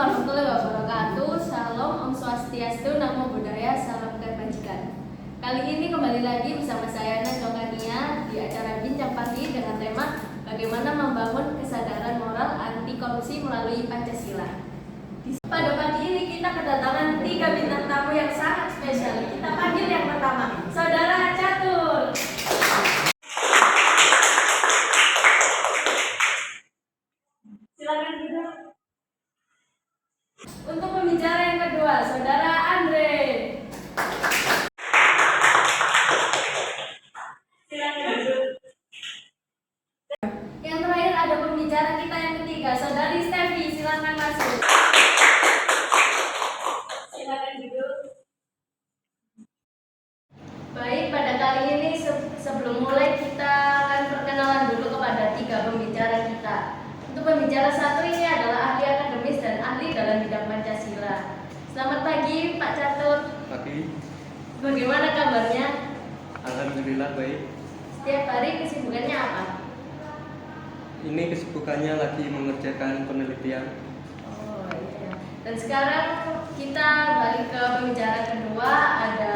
warahmatullahi wabarakatuh. Salam, Om Swastiastu, Namo Buddhaya, salam kebajikan. Kali ini kembali lagi bersama saya Najongania di acara Bincang Pagi dengan tema bagaimana membangun kesadaran moral anti korupsi melalui Pancasila. Pada pagi ini kita kedatangan 3 bintang tamu yang sangat spesial. Kita panggil yang pertama, Saudara Catur. Silakan duduk. Untuk pembicara yang kedua, Saudara Andre. Silakan duduk. Yang terakhir ada pembicara kita yang ketiga, Saudari Stevi. Silakan masuk. Silakan duduk. Baik, pada kali ini sebelum mulai kita akan perkenalan dulu kepada 3 pembicara kita. Untuk pembicara satu ini adalah ahli akademis dan ahli dalam bidang Pancasila. Selamat pagi Pak Catur. Pagi. Bagaimana kabarnya? Alhamdulillah baik. Setiap hari kesibukannya apa? Ini kesibukannya lagi mengerjakan penelitian. Oh iya. Dan sekarang kita balik ke pembicara kedua, ada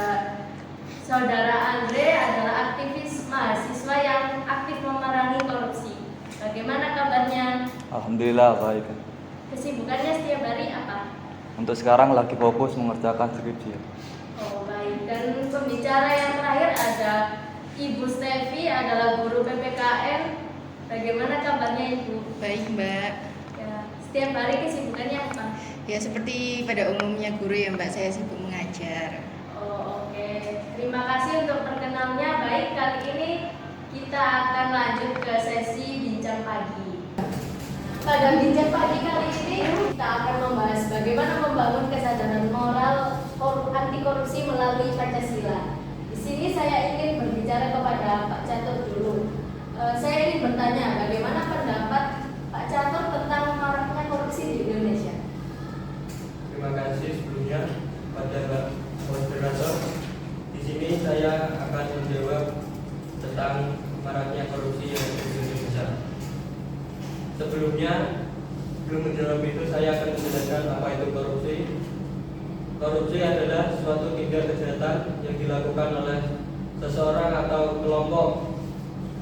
Saudara Andre adalah aktivis mahasiswa yang aktif memerangi korupsi. Bagaimana kabarnya? Alhamdulillah baik. Kesibukannya setiap hari apa? Untuk sekarang lagi fokus mengerjakan skripsi. Oh baik. Dan pembicara yang terakhir ada Ibu Stevi, adalah guru PPKN. Bagaimana kabarnya Ibu? Baik Mbak. Ya, setiap hari kesibukannya apa? Ya seperti pada umumnya guru ya Mbak, saya sibuk mengajar. Oh oke. Terima kasih untuk perkenalnya. Baik, kali ini kita akan lanjut ke sesi bincang pagi. Pada bincang pagi kali ini kita akan membahas bagaimana membangun kesadaran moral anti korupsi melalui Pancasila. Di sini saya ingin berbicara kepada Pak Catur dulu. Saya ingin bertanya bagaimana pendapat Pak Catur tentang maraknya korupsi di Indonesia. Terima kasih sebelumnya pada Mbak Moderator. Di sini saya akan menjawab tentang maraknya korupsi yang ada di Indonesia. Sebelumnya, belum menjawab itu saya akan menjelaskan apa itu korupsi. Korupsi adalah suatu tindak kejahatan yang dilakukan oleh seseorang atau kelompok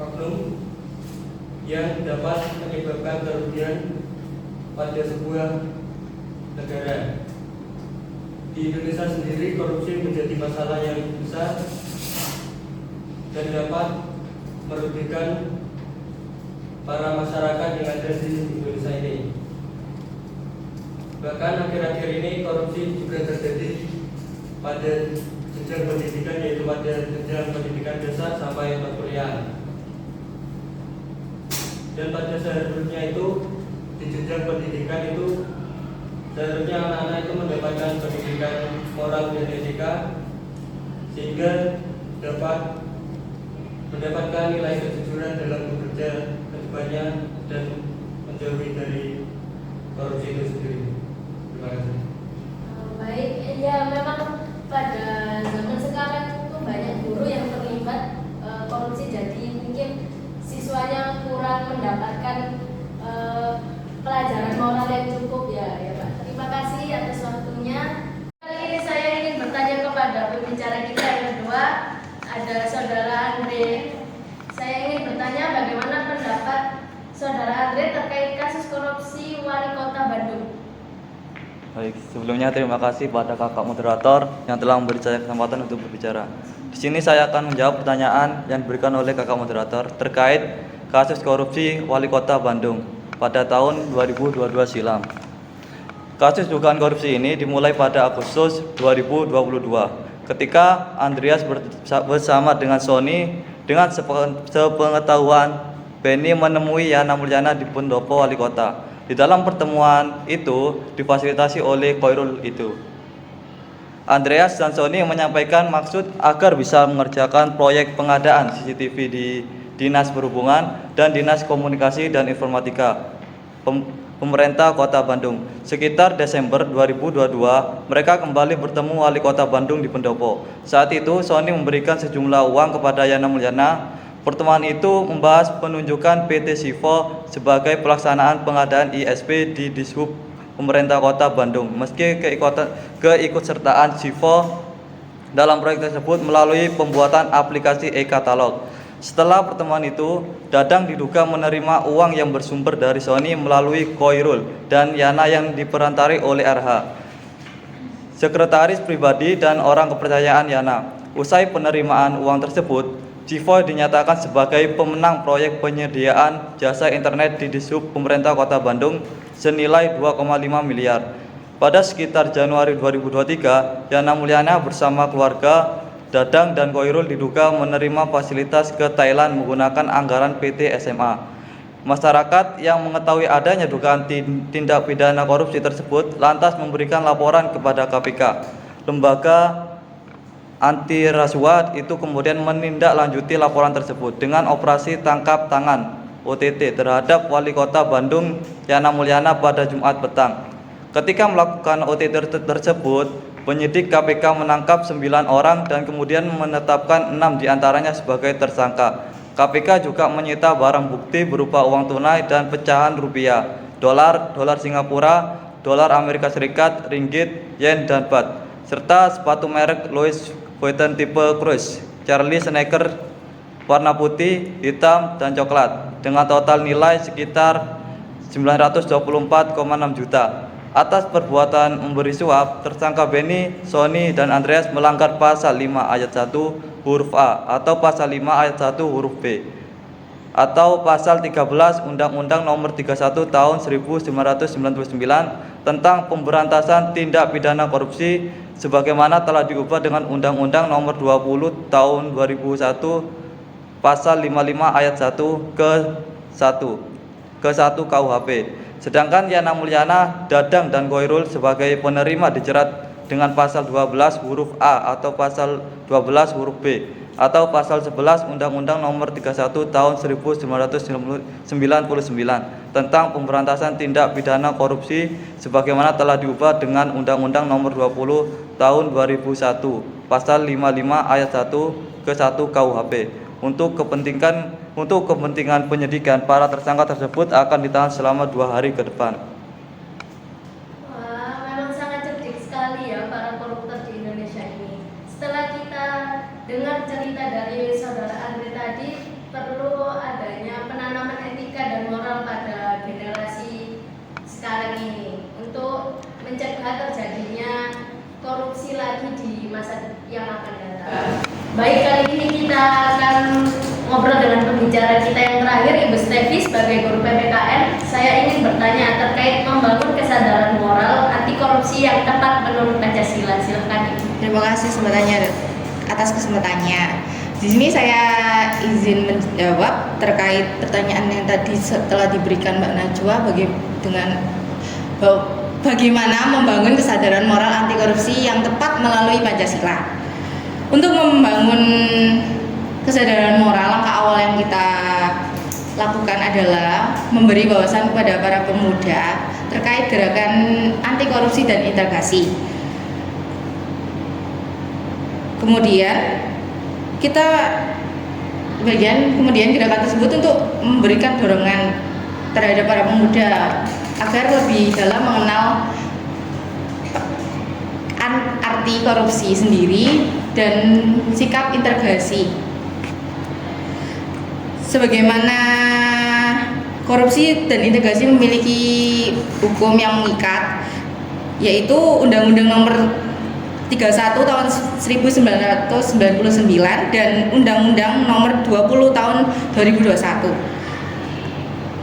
oknum yang dapat menyebabkan kerugian pada sebuah negara. Di Indonesia sendiri korupsi menjadi masalah yang besar dan dapat merugikan para masyarakat yang ada di Indonesia ini. Bahkan akhir-akhir ini korupsi juga terjadi pada jenjang pendidikan, yaitu pada jenjang pendidikan dasar sampai perkuliahan. Dan pada seharusnya itu di jenjang pendidikan itu seharusnya anak-anak itu mendapatkan pendidikan moral dan etika sehingga dapat mendapatkan nilai kejujuran dalam bekerja kedepannya dan menjauhi dari korupsi itu sendiri. Terima kasih. Baik, ya memang pada zaman sekarang itu banyak guru yang terlibat korupsi, jadi mungkin siswanya kurang mendapatkan pelajaran moral yang cukup ya Pak. Terima kasih atas waktunya. Kali ini saya ingin bertanya kepada pembicara kita yang kedua, ada Saudara Andre. Saya ingin bertanya bagaimana pendapat Saudara Andre terkait kasus korupsi Wali Kota Bandung. Baik, sebelumnya terima kasih pada kakak moderator yang telah memberi saya kesempatan untuk berbicara. Di sini saya akan menjawab pertanyaan yang diberikan oleh kakak moderator terkait kasus korupsi Wali Kota Bandung pada tahun 2022 silam. Kasus dugaan korupsi ini dimulai pada Agustus 2022 ketika Andreas bersama dengan Sony dengan sepengetahuan Benny menemui Yana Mulyana di pendopo Wali Kota. Di dalam pertemuan itu difasilitasi oleh Khairul itu. Andreas dan Sony menyampaikan maksud agar bisa mengerjakan proyek pengadaan CCTV di Dinas Perhubungan dan Dinas Komunikasi dan Informatika Pemerintah Kota Bandung. Sekitar Desember 2022, mereka kembali bertemu Wali Kota Bandung di pendopo. Saat itu Sony memberikan sejumlah uang kepada Yana Mulyana. Pertemuan itu membahas penunjukan PT Sivo sebagai pelaksanaan pengadaan ISP di Dishub pemerintah Kota Bandung. Meski keikutsertaan Jivo dalam proyek tersebut melalui pembuatan aplikasi e-katalog. Setelah pertemuan itu, Dadang diduga menerima uang yang bersumber dari Sony melalui Khoirul dan Yana yang diperantari oleh RH, sekretaris pribadi dan orang kepercayaan Yana. Usai penerimaan uang tersebut, Jivo dinyatakan sebagai pemenang proyek penyediaan jasa internet di Dishub Pemerintah Kota Bandung senilai 2,5 miliar. Pada sekitar Januari 2023, Yana Mulyana bersama keluarga Dadang dan Khoirul diduga menerima fasilitas ke Thailand menggunakan anggaran PT SMA. Masyarakat yang mengetahui adanya dugaan tindak pidana korupsi tersebut lantas memberikan laporan kepada KPK. Lembaga anti rasuah itu kemudian menindaklanjuti laporan tersebut dengan operasi tangkap tangan OTT terhadap Wali Kota Bandung Yana Mulyana pada Jumat petang. Ketika melakukan OTT tersebut, penyidik KPK menangkap 9 orang dan kemudian menetapkan 6 diantaranya sebagai tersangka. KPK juga menyita barang bukti berupa uang tunai dan pecahan rupiah, dolar Singapura, dolar Amerika Serikat, ringgit, yen, dan baht, serta sepatu merek Louis Vuitton tipe Cruise, Charlie Sneaker warna putih, hitam, dan coklat dengan total nilai sekitar 924,6 juta. Atas perbuatan memberi suap, tersangka Benny, Sony, dan Andreas melanggar pasal 5 ayat 1 huruf A atau pasal 5 ayat 1 huruf B atau pasal 13 Undang-Undang Nomor 31 Tahun 1999 tentang pemberantasan tindak pidana korupsi sebagaimana telah diubah dengan Undang-Undang Nomor 20 Tahun 2001 pasal 55 ayat 1 ke 1 KUHP. Sedangkan Yana Mulyana, Dadang, dan Khoirul sebagai penerima dijerat dengan pasal 12 huruf A atau pasal 12 huruf B atau pasal 11 Undang-Undang Nomor 31 Tahun 1999 tentang pemberantasan tindak pidana korupsi sebagaimana telah diubah dengan Undang-Undang Nomor 20 Tahun 2001 pasal 55 ayat 1 ke 1 KUHP. Untuk kepentingan penyidikan, para tersangka tersebut akan ditahan selama 2 hari ke depan. Wah, memang sangat cerdik sekali ya para koruptor di Indonesia ini. Setelah kita dengar cerita dari saudara Andre tadi, perlu adanya penanaman etika dan moral pada generasi sekarang ini untuk mencegah terjadinya korupsi lagi di masa yang akan datang. Baik, kali ini kita akan ngobrol dengan pembicara kita yang terakhir, Ibu Stevi sebagai guru PPKN. Saya ingin bertanya terkait membangun kesadaran moral anti korupsi yang tepat menurut Pancasila. Silakan Ibu. Terima kasih atas kesempatannya. Di sini saya izin menjawab terkait pertanyaan yang tadi setelah diberikan Mbak Najwa bagaimana membangun kesadaran moral anti korupsi yang tepat melalui Pancasila. Untuk membangun kesadaran moral, langkah awal yang kita lakukan adalah memberi wawasan kepada para pemuda terkait gerakan anti korupsi dan integrasi. Kemudian gerakan tersebut untuk memberikan dorongan terhadap para pemuda agar lebih dalam mengenal arti korupsi sendiri dan sikap integrasi. Sebagaimana korupsi dan integrasi memiliki hukum yang mengikat, yaitu Undang-Undang Nomor 31 Tahun 1999 dan Undang-Undang Nomor 20 Tahun 2021.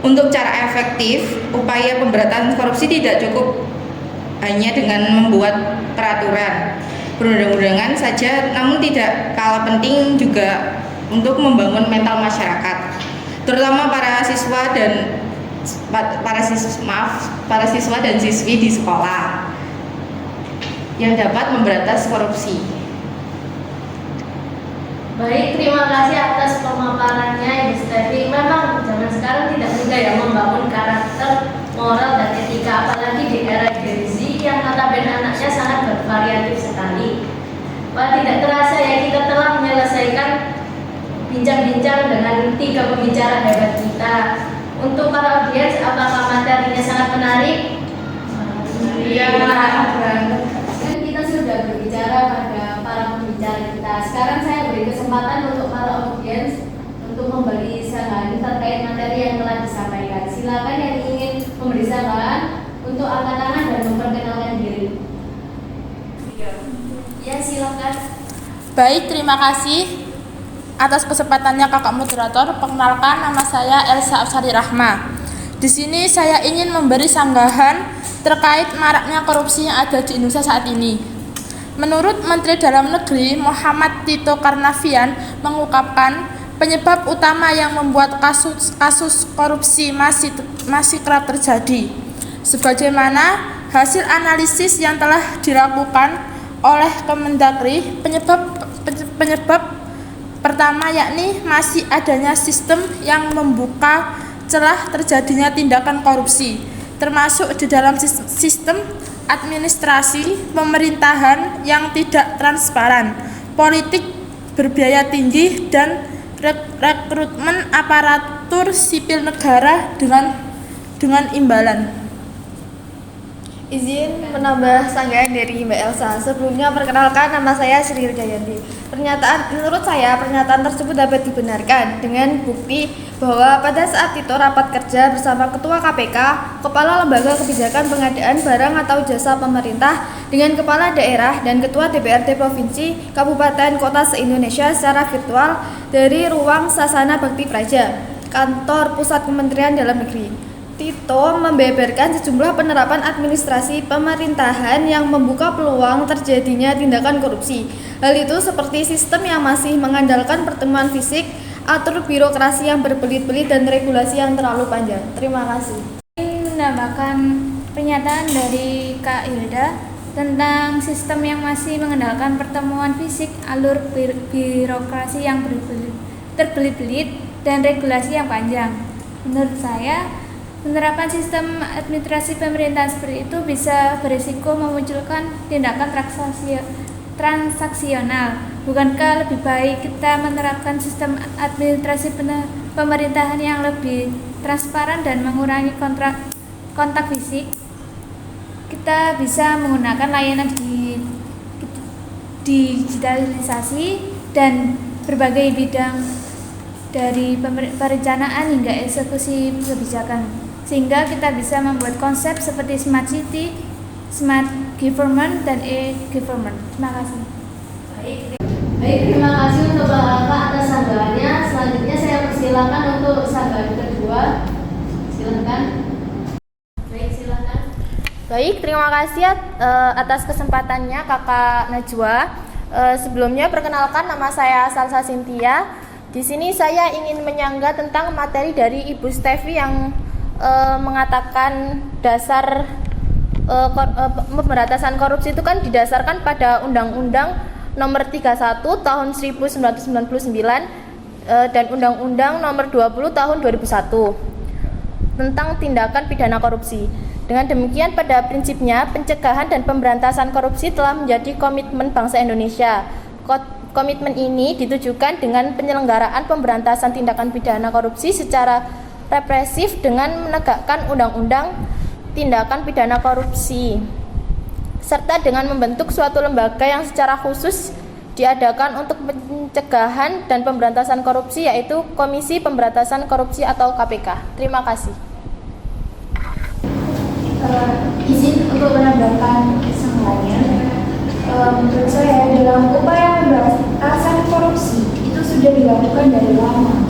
Untuk cara efektif, upaya pemberantasan korupsi tidak cukup hanya dengan membuat peraturan perundang-undangan saja, namun tidak kalah penting juga untuk membangun mental masyarakat, terutama para siswa dan siswi di sekolah yang dapat memberantas korupsi. Baik, terima kasih atas pemaparannya Ibu Stevi. Memang zaman sekarang tidak mudah ya membangun karakter, moral, dan etika, apalagi di era Gen Z yang notabene anaknya sangat bervariatif sekali. Wah, tidak terasa ya kita telah menyelesaikan bincang-bincang dengan 3 pembicara hebat kita. Untuk para audiens, apakah materinya sangat menarik? Kan kita sudah berbicara pada para pembicara kita. Sekarang saya beri kesempatan untuk para audiens untuk memberi sanggahan terkait materi yang telah disampaikan. Silakan yang ingin memberi sanggahan untuk angkat tangan dan memperkenalkan diri. Ya, silakan. Baik, terima kasih atas kesempatannya Kakak Moderator. Perkenalkan, nama saya Elsa Afsari Rahma. Di sini saya ingin memberi sanggahan terkait maraknya korupsi yang ada di Indonesia saat ini. Menurut Menteri Dalam Negeri Muhammad Tito Karnavian mengungkapkan penyebab utama yang membuat kasus korupsi masih kerap terjadi. Sebagaimana hasil analisis yang telah dilakukan oleh Kemendagri, penyebab pertama yakni masih adanya sistem yang membuka celah terjadinya tindakan korupsi, termasuk di dalam sistem administrasi pemerintahan yang tidak transparan, politik berbiaya tinggi, dan rekrutmen aparatur sipil negara dengan imbalan. Izin menambah sanggahan dari Mbak Elsa. Sebelumnya perkenalkan, nama saya Sri Rudayanti. Menurut saya pernyataan tersebut dapat dibenarkan dengan bukti bahwa pada saat Tito rapat kerja bersama Ketua KPK, Kepala Lembaga Kebijakan Pengadaan Barang atau Jasa Pemerintah dengan Kepala Daerah dan Ketua DPRD Provinsi, Kabupaten, Kota se-Indonesia secara virtual dari ruang Sasana Bakti Praja, Kantor Pusat Kementerian Dalam Negeri. Tito membeberkan sejumlah penerapan administrasi pemerintahan yang membuka peluang terjadinya tindakan korupsi. Hal itu seperti sistem yang masih mengandalkan pertemuan fisik, atur birokrasi yang berbelit-belit, dan regulasi yang terlalu panjang. Terima kasih. Menambahkan pernyataan dari Kak Hilda tentang sistem yang masih mengandalkan pertemuan fisik, alur birokrasi yang terbelit-belit, dan regulasi yang panjang. Menurut saya, penerapan sistem administrasi pemerintahan seperti itu bisa berisiko memunculkan tindakan transaksional. Bukankah lebih baik kita menerapkan sistem administrasi pemerintahan yang lebih transparan dan mengurangi kontak fisik? Kita bisa menggunakan layanan digitalisasi dan berbagai bidang dari perencanaan hingga eksekusi kebijakan, sehingga kita bisa membuat konsep seperti smart city, smart government, dan e-government. Terima kasih. Baik, terima kasih untuk Bapak atas sanggahannya. Selanjutnya saya persilakan untuk sanggahan kedua. Silakan. Baik, silakan. Baik, terima kasih atas kesempatannya Kakak Najwa. Sebelumnya perkenalkan, nama saya Salsa Cynthia. Di sini saya ingin menyangga tentang materi dari Ibu Stevi yang mengatakan dasar pemberantasan korupsi itu kan didasarkan pada Undang-Undang Nomor 31 Tahun 1999 dan Undang-Undang Nomor 20 Tahun 2001 tentang tindakan pidana korupsi. Dengan demikian, pada prinsipnya pencegahan dan pemberantasan korupsi telah menjadi komitmen bangsa Indonesia. Komitmen ini ditujukan dengan penyelenggaraan pemberantasan tindakan pidana korupsi secara represif dengan menegakkan undang-undang tindakan pidana korupsi, serta dengan membentuk suatu lembaga yang secara khusus diadakan untuk pencegahan dan pemberantasan korupsi, yaitu Komisi Pemberantasan Korupsi atau KPK. Terima kasih. Izin untuk menambahkan sanggahannya. Menurut saya, dalam upaya pemberantasan korupsi itu sudah dilakukan dari lama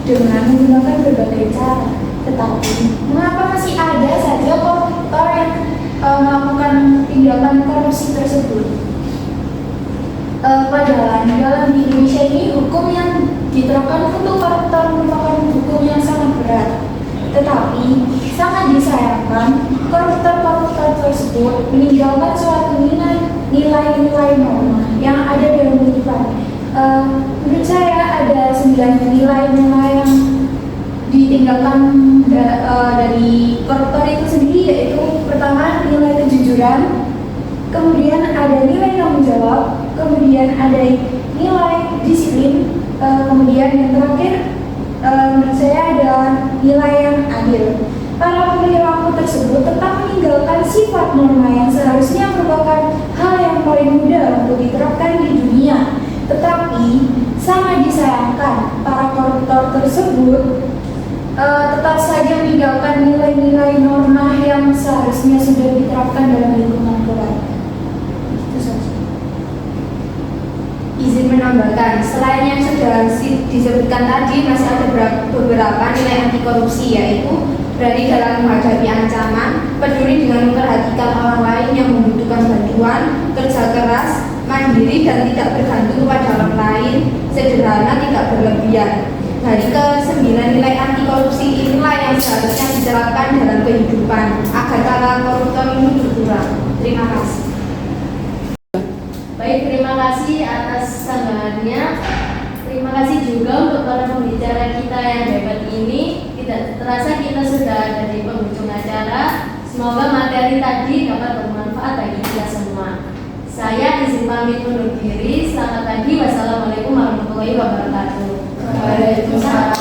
dengan menggunakan berbagai cara. Tetapi mengapa masih ada saja koruptor yang melakukan tindakan korupsi tersebut? Padahal dalam Indonesia ini hukum yang diterapkan untuk koruptor merupakan hukum yang sangat berat. Tetapi sangat disayangkan koruptor tersebut meninggalkan suatu nilai-nilai norma yang ada dalam kehidupan. Menurut saya ada 9 nilai-nilai yang ditinggalkan dari koruptor itu sendiri, yaitu pertama nilai kejujuran, kemudian ada nilai tanggung jawab, kemudian ada nilai disiplin, kemudian yang terakhir menurut saya adalah nilai yang adil. para perilaku tersebut tetap meninggalkan sifat norma yang seharusnya merupakan hal yang paling mudah untuk diterapkan di dunia. Tetapi sangat disayangkan para koruptor tersebut tetap saja meninggalkan nilai-nilai norma yang seharusnya sudah diterapkan dalam lingkungan keluarga. Itu saja. Izin menambahkan, selain yang sudah disebutkan tadi, masih ada beberapa nilai anti korupsi, yaitu berani dalam menghadapi ancaman, peduli dengan memperhatikan orang lain yang membutuhkan bantuan, kerja keras, mandiri dan tidak bergantung kepada orang lain, sederhana, tidak berlebihan. Dari ke-9 nilai anti korupsi inilah yang seharusnya diterapkan dalam kehidupan agar para koruptor ini berkurang. Terima kasih. Baik, terima kasih atas sanggahannya. Terima kasih juga untuk para pembicara kita yang hebat ini. Tidak terasa kita sudah ada di penghujung acara. Semoga materi tadi dapat bermanfaat bagi kita semua. Saya izin pamit undur diri. Selamat pagi. Wassalamualaikum warahmatullahi wabarakatuh. Waalaikumsalam.